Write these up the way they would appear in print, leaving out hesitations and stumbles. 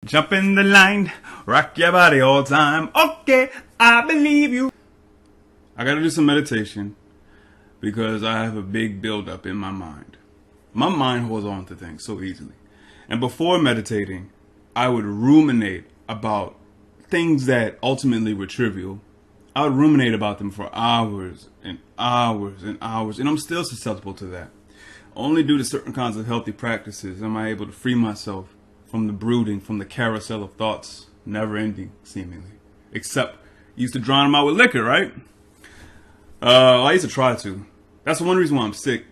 Jump in the line, rock your body all time. Okay, I believe you. I gotta do some meditation because I have a big buildup in my mind. My mind holds on to things so easily. And before meditating, I would ruminate about things that ultimately were trivial. I would ruminate about them for hours and hours and hours, and I'm still susceptible to that. Only due to certain kinds of healthy practices am I able to free myself from the brooding, from the carousel of thoughts, never ending, seemingly. Except, you used to drown them out with liquor, right? I used to try to. That's one reason why I'm sick.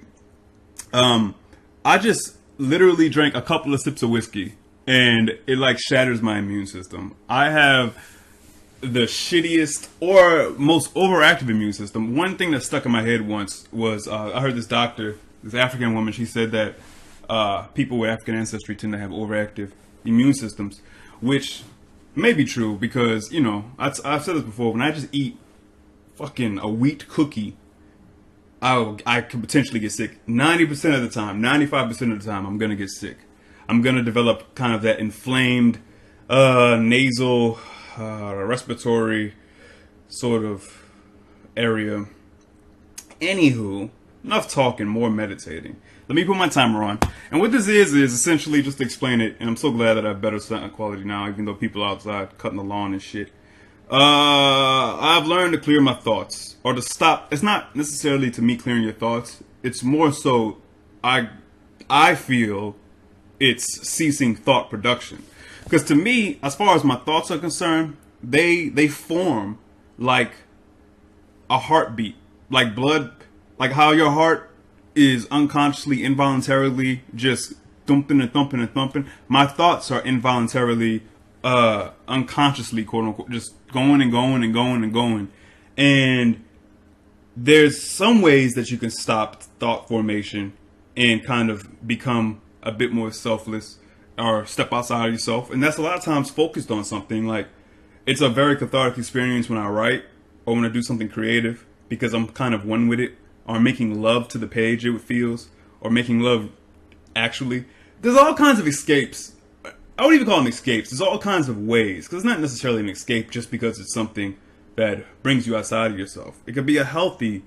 I just literally drank a couple of sips of whiskey, and it like shatters my immune system. I have the shittiest or most overactive immune system. One thing that stuck in my head once was, I heard this doctor, this African woman, she said that people with African ancestry tend to have overactive immune systems, which may be true because, you know, I've said this before, when I just eat fucking a wheat cookie, I could potentially get sick. 90% of the time, 95% of the time, I'm going to get sick. I'm going to develop kind of that inflamed nasal, respiratory sort of area. Anywho, enough talking, more meditating. Let me put my timer on. And what this is essentially, just to explain it, and I'm so glad that I have better sound quality now, even though people outside cutting the lawn and shit. I've learned to clear my thoughts, or to stop. It's not necessarily to me clearing your thoughts. It's more so I feel it's ceasing thought production. Because to me, as far as my thoughts are concerned, they form like a heartbeat, like blood, like how your heart is unconsciously, involuntarily just thumping and thumping and thumping. My thoughts are involuntarily, unconsciously, quote unquote, just going and going and going and going. And there's some ways that you can stop thought formation and kind of become a bit more selfless or step outside of yourself. And that's a lot of times focused on something. Like, it's a very cathartic experience when I write or when I do something creative because I'm kind of one with it, or making love to the page, it feels, or making love actually. There's all kinds of escapes. I wouldn't even call them escapes. There's all kinds of ways, because it's not necessarily an escape just because it's something that brings you outside of yourself. It could be a healthy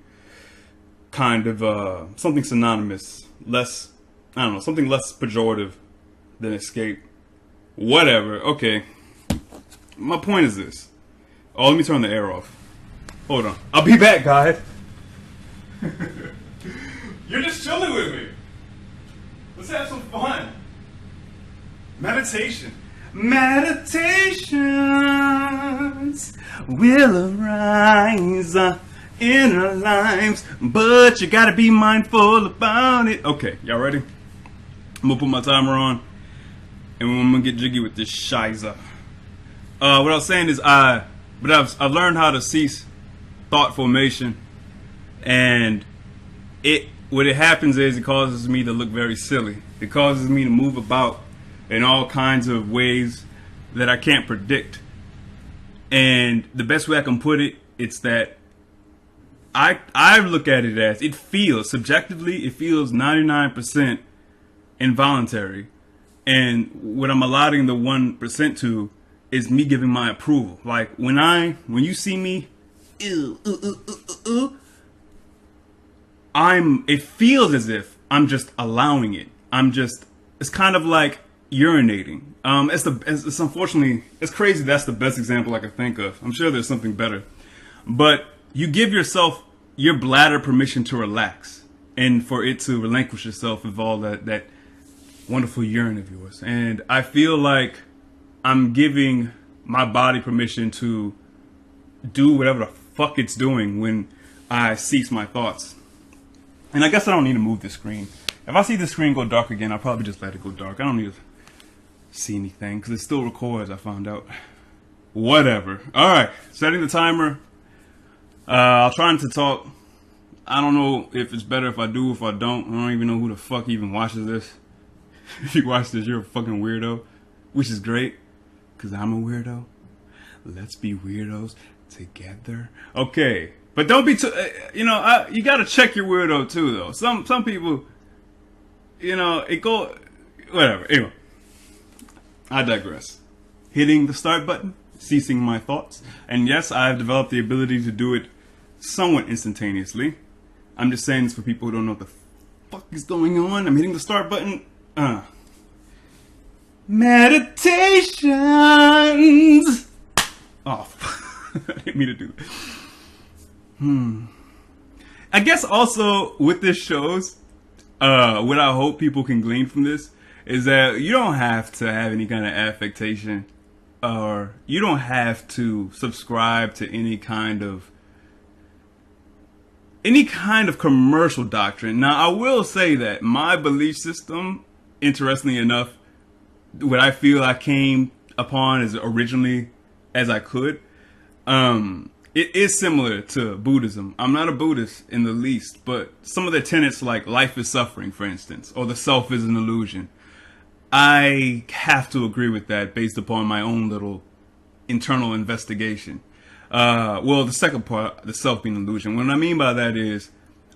kind of something synonymous, less, I don't know, something less pejorative than escape. Whatever. Okay. My point is this. Oh, let me turn the air off. Hold on. I'll be back, guys. You're just chilling with me. Let's have some fun. Meditation. Meditations will arise in our lives, but you gotta be mindful about it. Okay, y'all ready? I'm gonna put my timer on, and I'm gonna get jiggy with this shiza. What I was saying is, I've learned how to cease thought formation. And what it happens is it causes me to look very silly. It causes me to move about in all kinds of ways that I can't predict. And the best way I can put it, it's that I look at it as, it feels, subjectively, it feels 99% involuntary. And what I'm allotting the 1% to is me giving my approval. Like, when you see me, it feels as if I'm just allowing it. It's kind of like urinating. It's unfortunately, it's crazy. That's the best example I can think of. I'm sure there's something better, but you give yourself, your bladder, permission to relax and for it to relinquish itself of all that wonderful urine of yours. And I feel like I'm giving my body permission to do whatever the fuck it's doing when I cease my thoughts. And I guess I don't need to move the screen. If I see the screen go dark again, I'll probably just let it go dark. I don't need to see anything because it still records, I found out. Whatever. Alright, setting the timer. I'll try not to talk. I don't know if it's better if I do, if I don't. I don't even know who the fuck even watches this. If you watch this, you're a fucking weirdo. Which is great, because I'm a weirdo. Let's be weirdos together. Okay. But don't be too, you gotta check your weirdo too, though. Some people, whatever. Anyway, I digress. hitting the start button, ceasing my thoughts. And yes, I've developed the ability to do it somewhat instantaneously. I'm just saying this for people who don't know what the fuck is going on. I'm hitting the start button. Meditations. Oh, I didn't mean to do that. I guess also with this shows, what I hope people can glean from this is that you don't have to have any kind of affectation, or you don't have to subscribe to any kind of commercial doctrine. Now, I will say that my belief system, interestingly enough, what I feel I came upon as originally as I could, it is similar to Buddhism. I'm not a Buddhist in the least, but some of the tenets like life is suffering, for instance, or the self is an illusion, I have to agree with that based upon my own little internal investigation. Well, the second part, the self being an illusion. What I mean by that is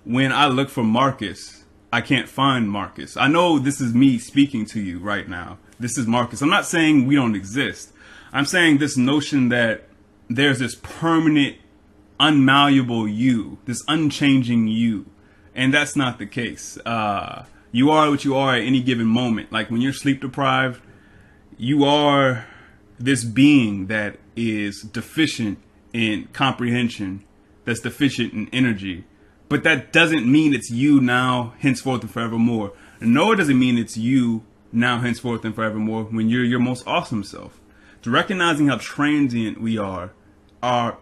when I look for Marcus, I can't find Marcus. I know this is me speaking to you right now. This is Marcus. I'm not saying we don't exist. I'm saying this notion that there's this permanent, unmalleable you, this unchanging you. And that's not the case. You are what you are at any given moment. Like when you're sleep deprived, you are this being that is deficient in comprehension, that's deficient in energy. But that doesn't mean it's you now, henceforth and forevermore. Nor does it mean it's you now, henceforth and forevermore when you're your most awesome self. To recognizing how transient we are, our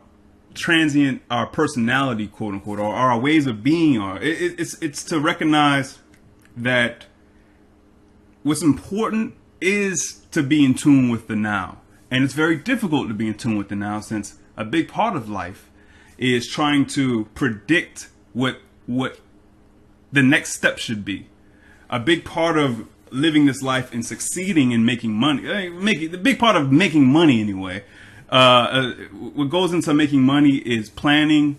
personality, quote unquote, or our ways of being are. It's to recognize that what's important is to be in tune with the now. And it's very difficult to be in tune with the now, since a big part of life is trying to predict what the next step should be. A big part of living this life and succeeding in making money, the big part of making money anyway, what goes into making money is planning,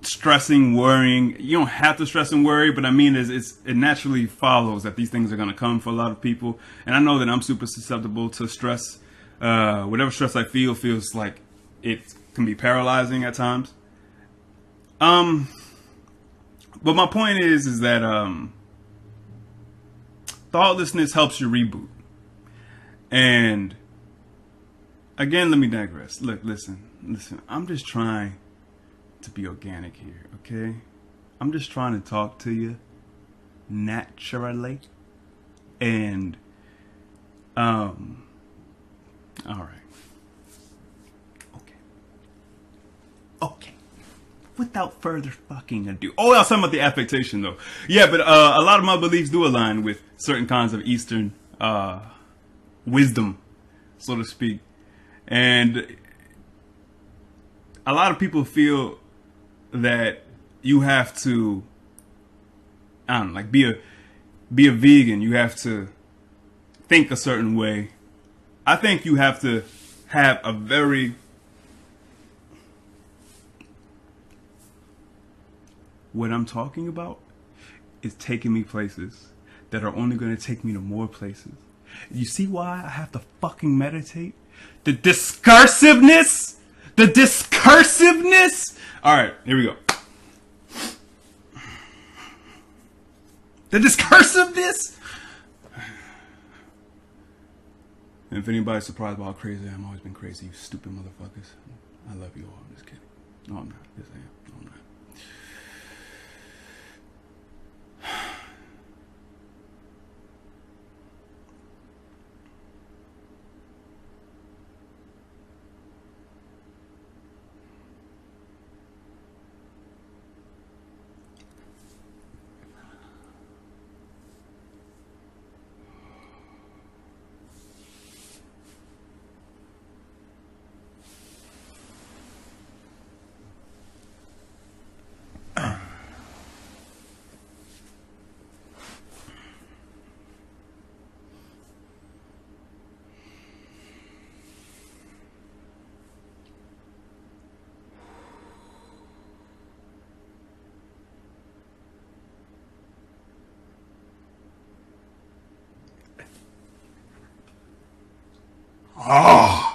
stressing, worrying. You don't have to stress and worry, but I mean, it naturally follows that these things are going to come for a lot of people. And I know that I'm super susceptible to stress. Whatever stress I feel feels like it can be paralyzing at times. But my point is that thoughtlessness helps you reboot. And again, let me digress. Look, listen. I'm just trying to be organic here, okay? I'm just trying to talk to you naturally. And all right. Okay. Without further fucking ado. Oh, I was talking about the affectation though. Yeah, but a lot of my beliefs do align with certain kinds of Eastern wisdom, so to speak. And a lot of people feel that you have to, I don't know, like be a vegan. You have to think a certain way. I think you have to have a very what I'm talking about is taking me places that are only going to take me to more places. You see why I have to fucking meditate? The discursiveness! The discursiveness! Alright, here we go. The discursiveness! And if anybody's surprised about how crazy I am, I've always been crazy, you stupid motherfuckers. I love you all. I'm just kidding. No, I'm not. Yes, I am. No, I'm not. Oh.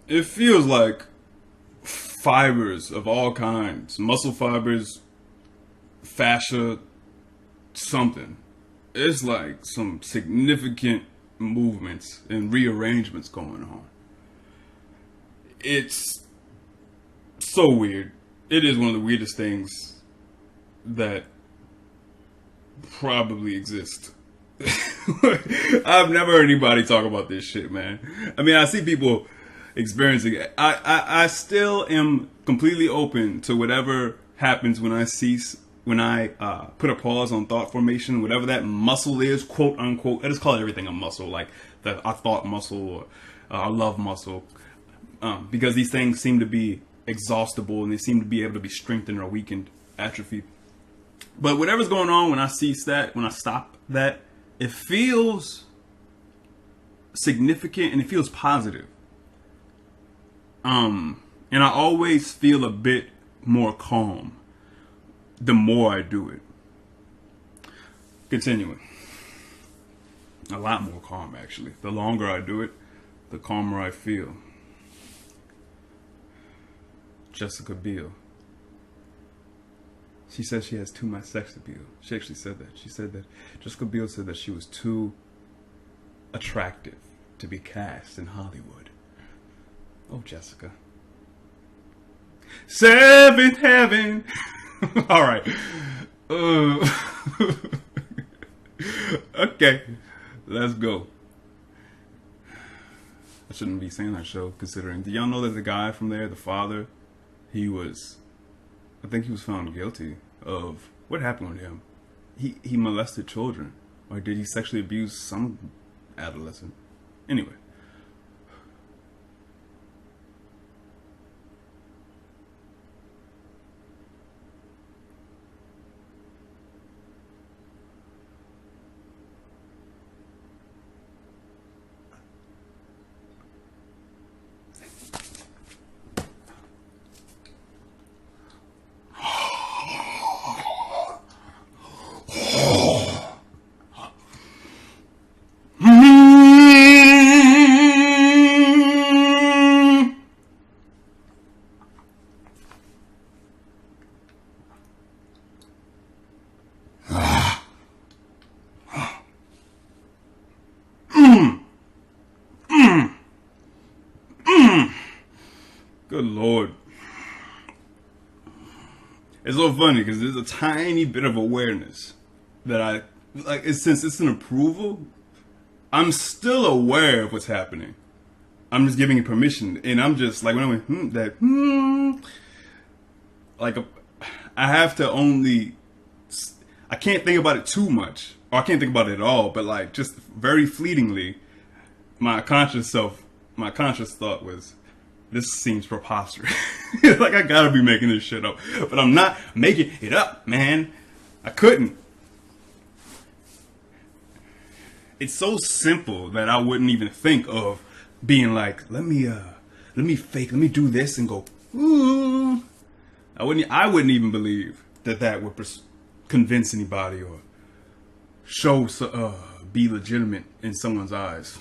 It feels like fibers of all kinds, muscle fibers, fascia, something. It's like some significant movements and rearrangements going on. It's so weird. It is one of the weirdest things that probably exist. I've never heard anybody talk about this shit, man. I mean, I see people experiencing it. I still am completely open to whatever happens when I put a pause on thought formation, whatever that muscle is, quote unquote. I just call everything a muscle, like a thought muscle or a love muscle, because these things seem to be exhaustible and they seem to be able to be strengthened or weakened, atrophied. But whatever's going on when I stop that, it feels significant and it feels positive. And I always feel a bit more calm the more I do it. Continuing. A lot more calm, actually. The longer I do it, the calmer I feel. Jessica Biel. She says she has too much sex appeal. She actually said that. She said that Jessica Biel said that she was too attractive to be cast in Hollywood. Oh, Jessica. Seventh heaven. All right. Okay. Let's go. I shouldn't be saying that show, considering. Do y'all know that the guy from there, the father, I think he was found guilty of, what happened with him? He molested children. Or did he sexually abuse some adolescent? Anyway. Good Lord. It's so funny because there's a tiny bit of awareness that I like. Since it's an approval, I'm still aware of what's happening. I'm just giving it permission, and I'm just like when I went like I have to only. I can't think about it too much, or I can't think about it at all. But like just very fleetingly, my conscious thought was, this seems preposterous. Like I gotta be making this shit up, but I'm not making it up, man. I couldn't. It's so simple that I wouldn't even think of being like, let me do this and go, ooh. I wouldn't even believe that would convince anybody or be legitimate in someone's eyes.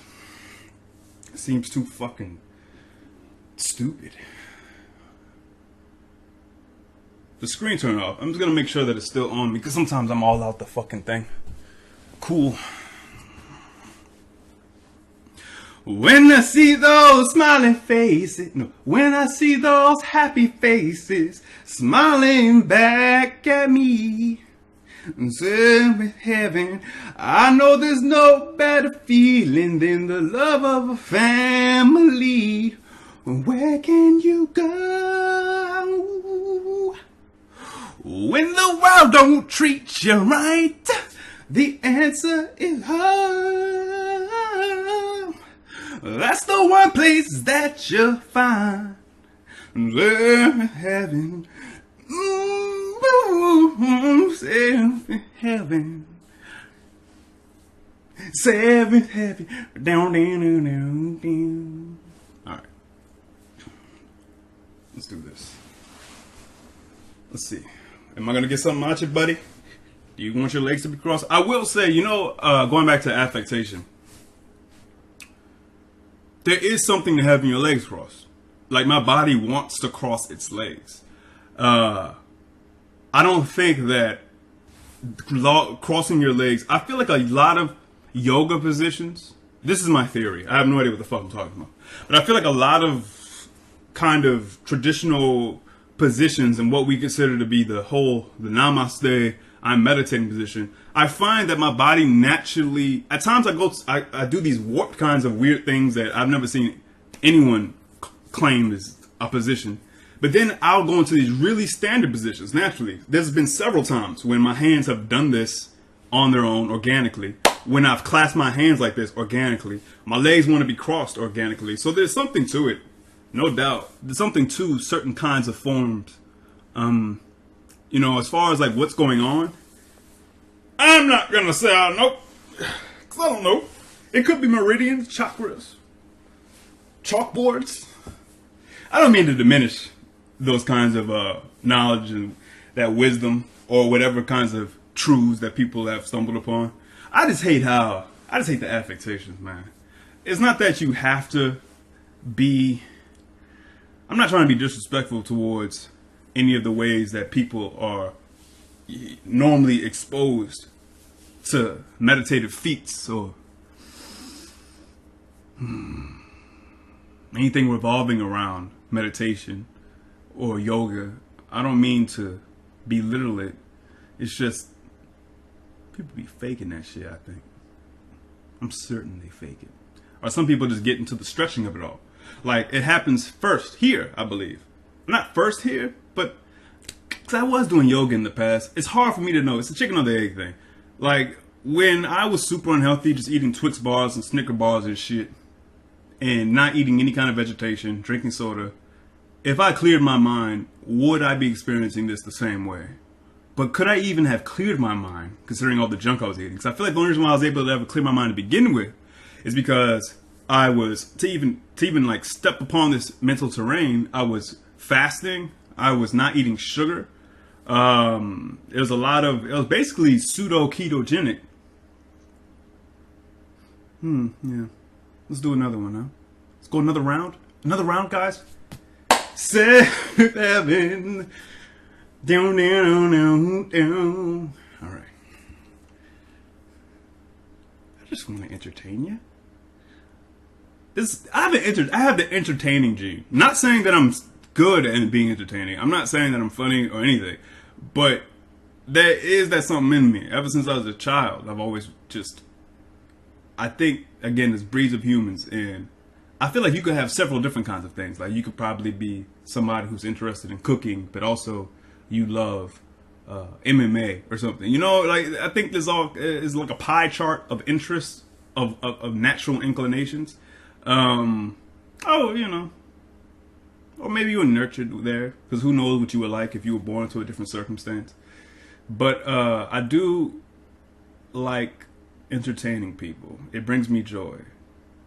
It seems too fucking stupid. The screen turned off. I'm just gonna make sure that it's still on because sometimes I'm all out the fucking thing. Cool. When I see those smiling faces, when I see those happy faces smiling back at me, in heaven, I know there's no better feeling than the love of a family. Where can you go when the world don't treat you right? The answer is home. That's the one place that you'll find. Heaven. Seventh heaven. Seventh heaven. Down, down, down, down, down. Alright. Let's do this. Let's see. Am I gonna get something out you, buddy? Do you want your legs to be crossed? I will say, going back to affectation, there is something to having your legs crossed. Like, my body wants to cross its legs. I don't think that crossing your legs, I feel like a lot of yoga positions, this is my theory, I have no idea what the fuck I'm talking about, but I feel like a lot of kind of traditional positions and what we consider to be the namaste, I'm meditating position, I find that my body naturally, at times I do these warped kinds of weird things that I've never seen anyone claim is a position. But then I'll go into these really standard positions naturally. There's been several times when my hands have done this on their own organically. When I've clasped my hands like this organically. My legs want to be crossed organically. So there's something to it. No doubt. There's something to certain kinds of forms. As far as like what's going on, I'm not going to say I know. Because I don't know. It could be meridians, chakras, chalkboards. I don't mean to diminish those kinds of knowledge and that wisdom or whatever kinds of truths that people have stumbled upon. I just hate the affectations, man. It's not that you have to be, I'm not trying to be disrespectful towards any of the ways that people are normally exposed to meditative feats or anything revolving around meditation or yoga. I don't mean to belittle it. It's just people be faking that shit, I think. I'm certain they fake it. Or some people just get into the stretching of it all. Like, it happens first here, I believe. Not first here, but because I was doing yoga in the past, it's hard for me to know. It's a chicken or the egg thing. Like, when I was super unhealthy, just eating Twix bars and Snicker bars and shit, and not eating any kind of vegetation, drinking soda, if I cleared my mind, would I be experiencing this the same way? But could I even have cleared my mind, considering all the junk I was eating? Because I feel like the only reason why I was able to ever clear my mind to begin with is because I was, to even like step upon this mental terrain, I was fasting, I was not eating sugar. It was basically pseudo ketogenic. Yeah. Let's do another one, huh? Let's go another round. Another round, guys. Seventh heaven. Down, down, down, down. All right. I just want to entertain you. I have the entertaining gene. Not saying that I'm good at being entertaining. I'm not saying that I'm funny or anything. But there is that something in me. Ever since I was a child, I've always just, I think, again, there's breeds of humans, and I feel like you could have several different kinds of things. Like, you could probably be somebody who's interested in cooking, but also you love MMA or something. Like, I think there's is like a pie chart of interests, of natural inclinations. Or maybe you were nurtured there, because who knows what you were like if you were born into a different circumstance. But I do like entertaining people. It brings me joy.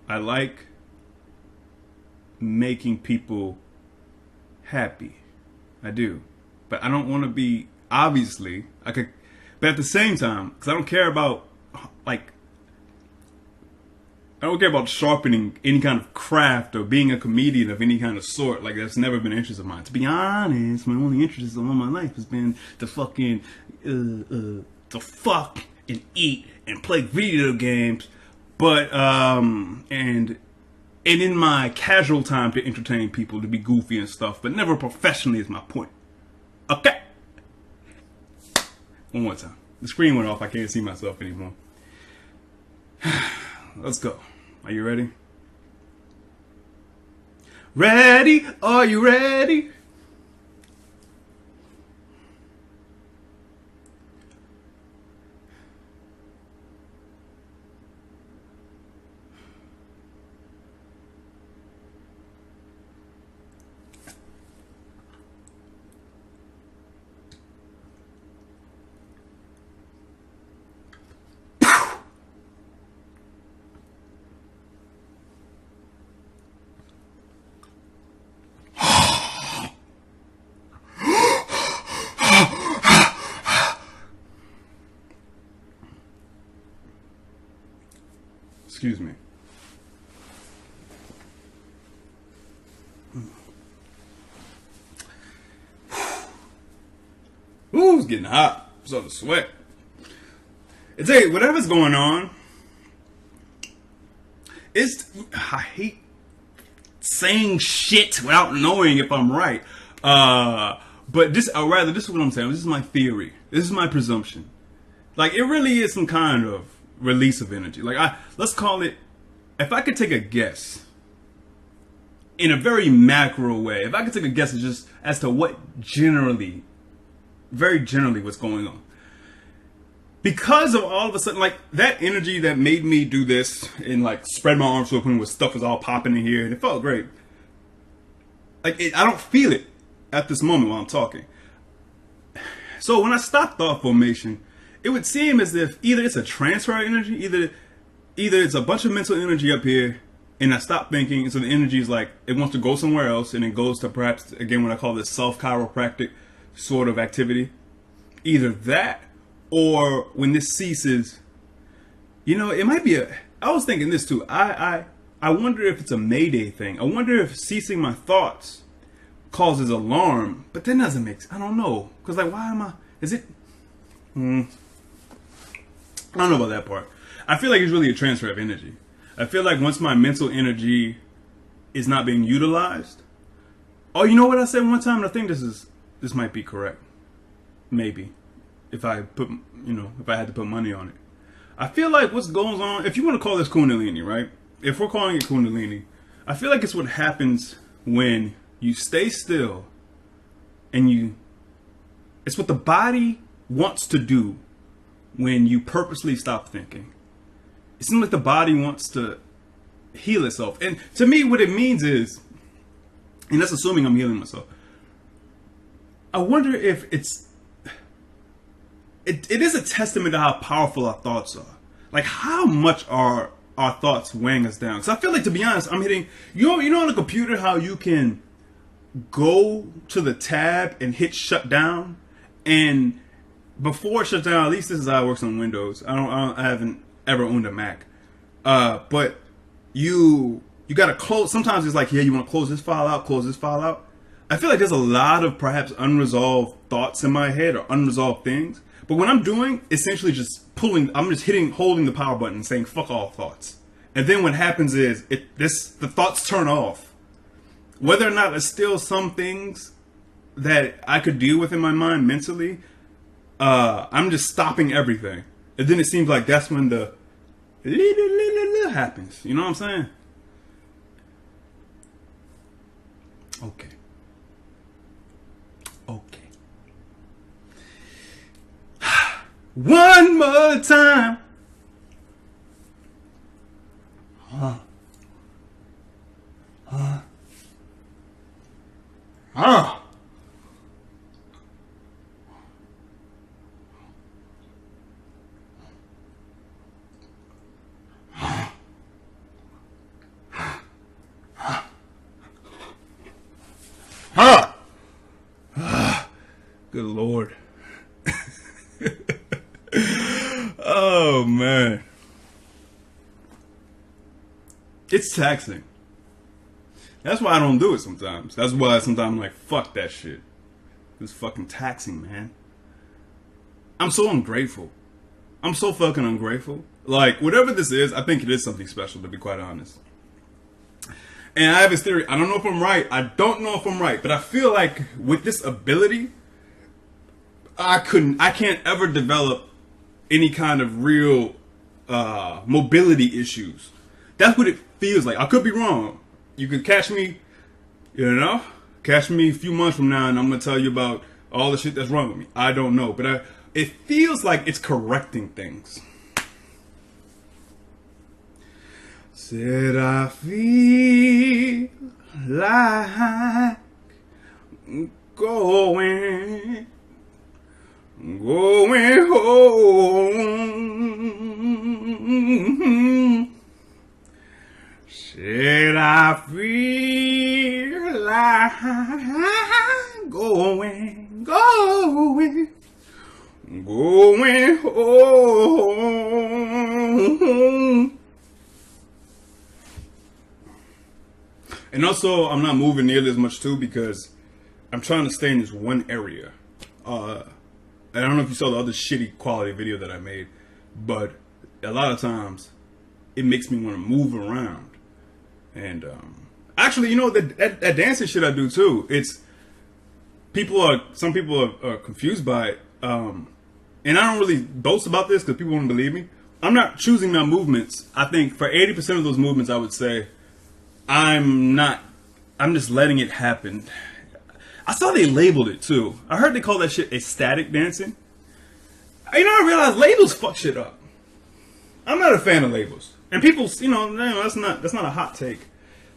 I like making people happy. I do. But I don't want to be, obviously, but at the same time, because I don't care about, I don't care about sharpening any kind of craft or being a comedian of any kind of sort. Like, that's never been an interest of mine. To be honest, my only interest in all my life has been to fucking, to fuck and eat and play video games. But, and in my casual time to entertain people, to be goofy and stuff, but never professionally is my point. Okay. One more time. The screen went off. I can't see myself anymore. Let's go. Are you ready? Ready? Are you ready? Excuse me. Ooh, it's getting hot. I'm starting to sweat. I tell you, whatever's going on, I hate saying shit without knowing if I'm right. But this is what I'm saying. This is my theory. This is my presumption. Like, it really is some kind of release of energy. Like, let's call it, if I could take a guess, in a very macro way, if I could take a guess just as to what very generally what's going on. Because of all of a sudden, like, that energy that made me do this and, like, spread my arms open with stuff was all popping in here, and it felt great. Like, I don't feel it at this moment while I'm talking. So when I stop thought formation, it would seem as if either it's a transfer of energy, either it's a bunch of mental energy up here, and I stop thinking, and so the energy is like, it wants to go somewhere else, and it goes to perhaps, again, what I call this self-chiropractic sort of activity. Either that, or when this ceases, you know, it might be I was thinking this too. I wonder if it's a Mayday thing. I wonder if ceasing my thoughts causes alarm, but that doesn't make sense. I don't know. Because, like, why am I, is it, I don't know about that part. I feel like it's really a transfer of energy. I feel like once my mental energy is not being utilized, oh, you know what I said one time, and I think this might be correct. Maybe. If I had to put money on it. I feel like what's going on, if you want to call this Kundalini, right? If we're calling it Kundalini, I feel like it's what happens when you stay still and it's what the body wants to do when you purposely stop thinking. It seems like the body wants to heal itself. And to me, what it means is, and that's assuming I'm healing myself, I wonder if it is a testament to how powerful our thoughts are. Like, how much are our thoughts weighing us down? Because I feel like, to be honest, I'm hitting, you know on a computer how you can go to the tab and hit shut down, and before it shuts down, at least this is how it works on Windows. I haven't ever owned a Mac, but you gotta close. Sometimes it's like, yeah, you want to close this file out, close this file out. I feel like there's a lot of perhaps unresolved thoughts in my head or unresolved things. But when I'm doing, essentially just I'm just holding the power button and saying, fuck all thoughts. And then what happens is, the thoughts turn off. Whether or not there's still some things that I could deal with in my mind mentally, I'm just stopping everything. And then it seems like that's when the happens. You know what I'm saying? Okay. One more time. Good Lord. Oh, man. It's taxing. That's why I don't do it sometimes. That's why sometimes I'm like, fuck that shit. It's fucking taxing, man. I'm so ungrateful. I'm so fucking ungrateful. Like, whatever this is, I think it is something special, to be quite honest. And I have this theory. I don't know if I'm right. But I feel like with this ability, I can't ever develop any kind of real mobility issues. That's what it feels like. I could be wrong. You could catch me a few months from now, and I'm gonna tell you about all the shit that's wrong with me. I don't know, but it feels like it's correcting things. Said I feel like going home. Said I feel like going home. And also, I'm not moving nearly as much too because I'm trying to stay in this one area. I don't know if you saw the other shitty quality video that I made, but a lot of times it makes me want to move around. And actually, you know, that dancing shit I do too. It's some people are confused by it. And I don't really boast about this because people won't believe me. I'm not choosing my movements. I think for 80% of those movements, I would say I'm just letting it happen. I saw they labeled it too. I heard they call that shit ecstatic dancing. You know, I realized labels fuck shit up. I'm not a fan of labels. And people, that's not a hot take.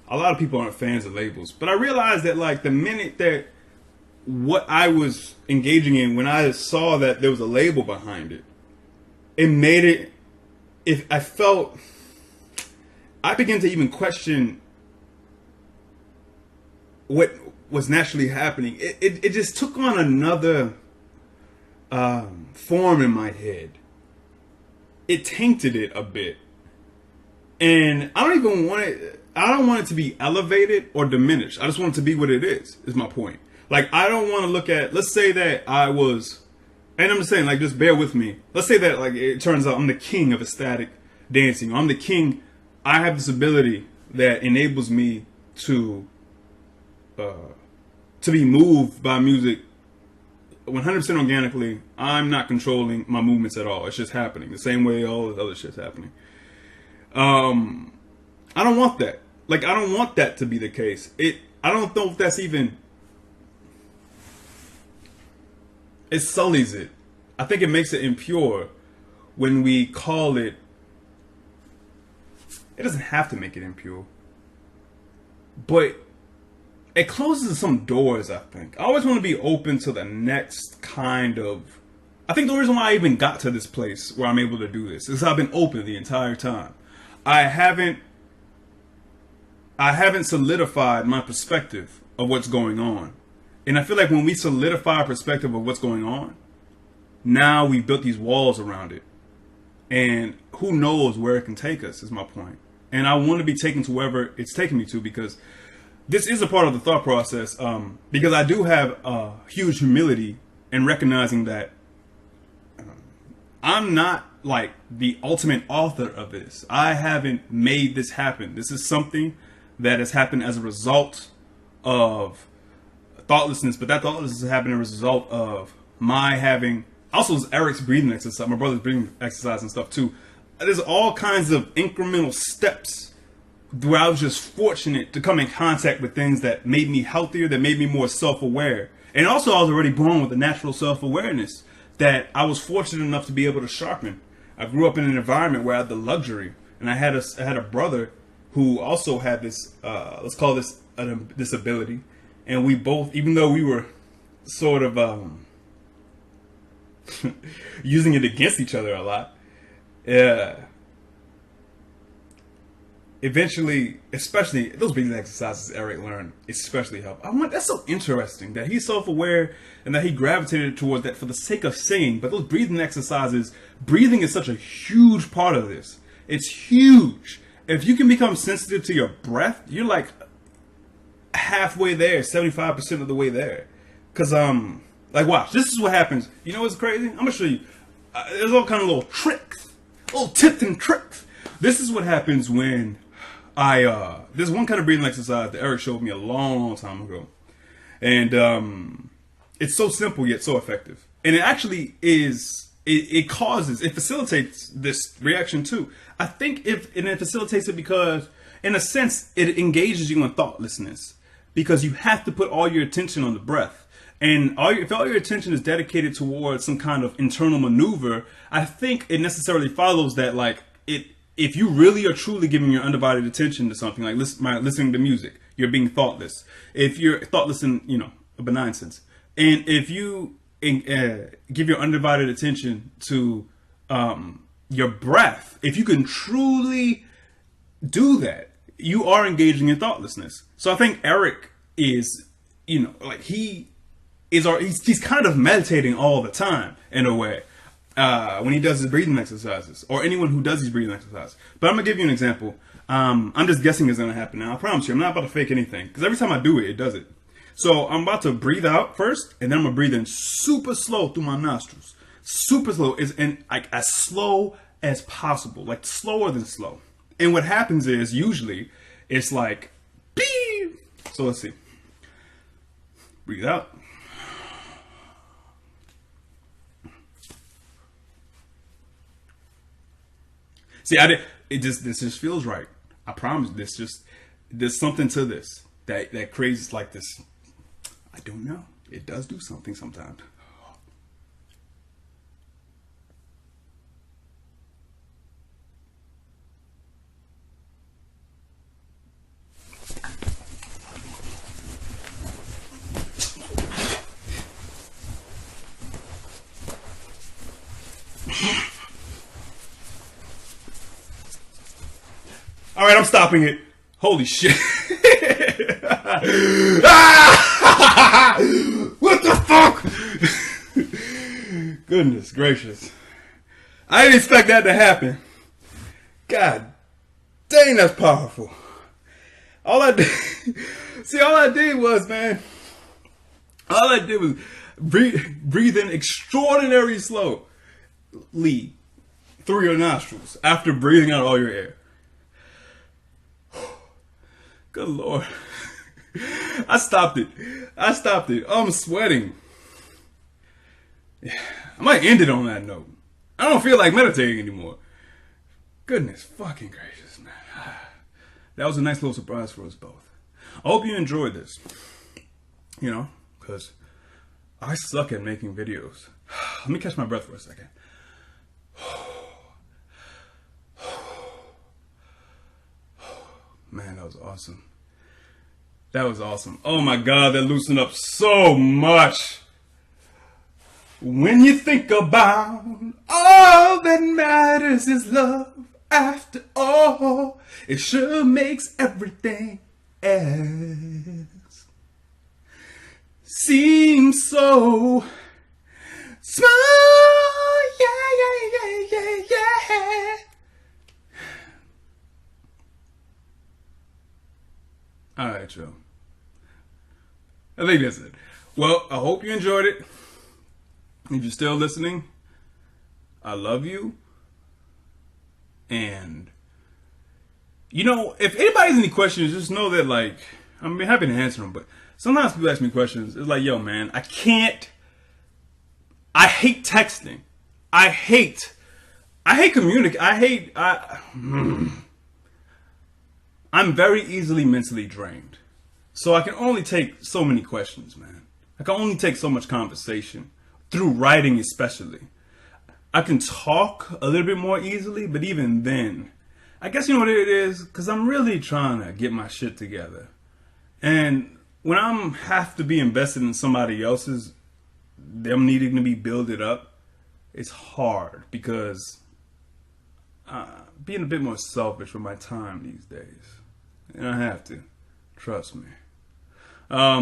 A lot of people aren't fans of labels. But I realized that like the minute that what I was engaging in, when I saw that there was a label behind it, it made it, if I felt, I began to even question what was naturally happening. It just took on another form in my head. It tainted it a bit. And I don't want it to be elevated or diminished. I just want it to be what it is my point. Like, I don't want to look at, let's say that I was, and I'm just saying, like, just bear with me. Let's say that, like, it turns out I'm the king of ecstatic dancing. I'm the king. I have this ability that enables me to be moved by music 100% organically. I'm not controlling my movements at all. It's just happening the same way all the other shit's happening. I don't want that. Like, I don't want that to be the case. I don't know if that's even, it sullies it. I think it makes it impure when we call it. It doesn't have to make it impure, but it closes some doors, I think. I always want to be open to the next kind of, I think the reason why I even got to this place where I'm able to do this is I've been open the entire time. I haven't solidified my perspective of what's going on. And I feel like when we solidify our perspective of what's going on, now we built these walls around it. And who knows where it can take us, is my point. And I want to be taken to wherever it's taking me to, because this is a part of the thought process. Because I do have a huge humility in recognizing that I'm not like the ultimate author of this. I haven't made this happen. This is something that has happened as a result of thoughtlessness, but that thoughtlessness has happened as a result of my having, also Eric's breathing exercise, my brother's breathing exercise and stuff too. There's all kinds of incremental steps where I was just fortunate to come in contact with things that made me healthier, that made me more self-aware. And also I was already born with a natural self-awareness that I was fortunate enough to be able to sharpen. I grew up in an environment where I had the luxury, and I had a brother who also had this, let's call this a disability. And we both, even though we were sort of using it against each other a lot, eventually, especially those breathing exercises Eric learned, especially help. That's so interesting that he's self-aware and that he gravitated towards that for the sake of singing. But those breathing exercises, breathing is such a huge part of this. It's huge. If you can become sensitive to your breath, you're like halfway there, 75% of the way there. Cause like, watch, this is what happens. You know what's crazy? I'm gonna show you. There's all kind of little tricks, little tips and tricks. This is what happens when there's one kind of breathing exercise that Eric showed me a long time ago. And it's so simple yet so effective. And it actually is, it facilitates this reaction too. I think it facilitates it because, in a sense, it engages you in thoughtlessness. Because you have to put all your attention on the breath. And if all your attention is dedicated towards some kind of internal maneuver, I think it necessarily follows that, like, if you really are truly giving your undivided attention to something, like listening to music, you're being thoughtless. If you're thoughtless in, a benign sense. And if you give your undivided attention to your breath, if you can truly do that, you are engaging in thoughtlessness. So I think Eric is, he's kind of meditating all the time in a way. when he does his breathing exercises, or anyone who does these breathing exercises. But I'm gonna give you an example. I'm just guessing it's gonna happen now. I promise you, I'm not about to fake anything because every time I do it, it does it. So I'm about to breathe out first, and then I'm gonna breathe in super slow through my nostrils. Super slow is and like as slow as possible, like slower than slow. And what happens is usually it's like beep. So let's see. Breathe out. See, this just feels right. I promise. There's something to this that creates like this. I don't know. It does do something sometimes. All right, I'm stopping it. Holy shit. Ah! What the fuck? Goodness gracious. I didn't expect that to happen. God dang, that's powerful. All I did, all I did was, man, all I did was breathe in extraordinarily slowly through your nostrils after breathing out all your air. Good Lord. I stopped it. I'm sweating. I might end it on that note. I don't feel like meditating anymore. Goodness fucking gracious, man. That was a nice little surprise for us both. I hope you enjoyed this. You know, because I suck at making videos. Let me catch my breath for a second. Man, that was awesome. That was awesome. Oh my God, that loosened up so much. When you think about all that matters is love, after all, it sure makes everything else seem so small. Yeah. All right, Joe. I think that's it. Well, I hope you enjoyed it. If you're still listening, I love you. And, you know, if anybody has any questions, just know that, like, I'm happy to answer them. But sometimes people ask me questions. It's like, yo, man, I hate texting. I hate communicating. I'm very easily mentally drained. So I can only take so many questions, man. I can only take so much conversation, through writing especially. I can talk a little bit more easily, but even then, I guess you know what it is? Because I'm really trying to get my shit together. And when I have to be invested in somebody else's, them needing to be builded up, it's hard because being a bit more selfish with my time these days. And I have to. Trust me. I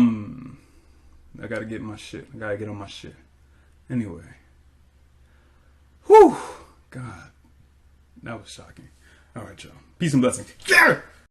gotta get my shit. I gotta get on my shit. Anyway. Whew. God. That was shocking. Alright, y'all. Peace and blessings. Yeah!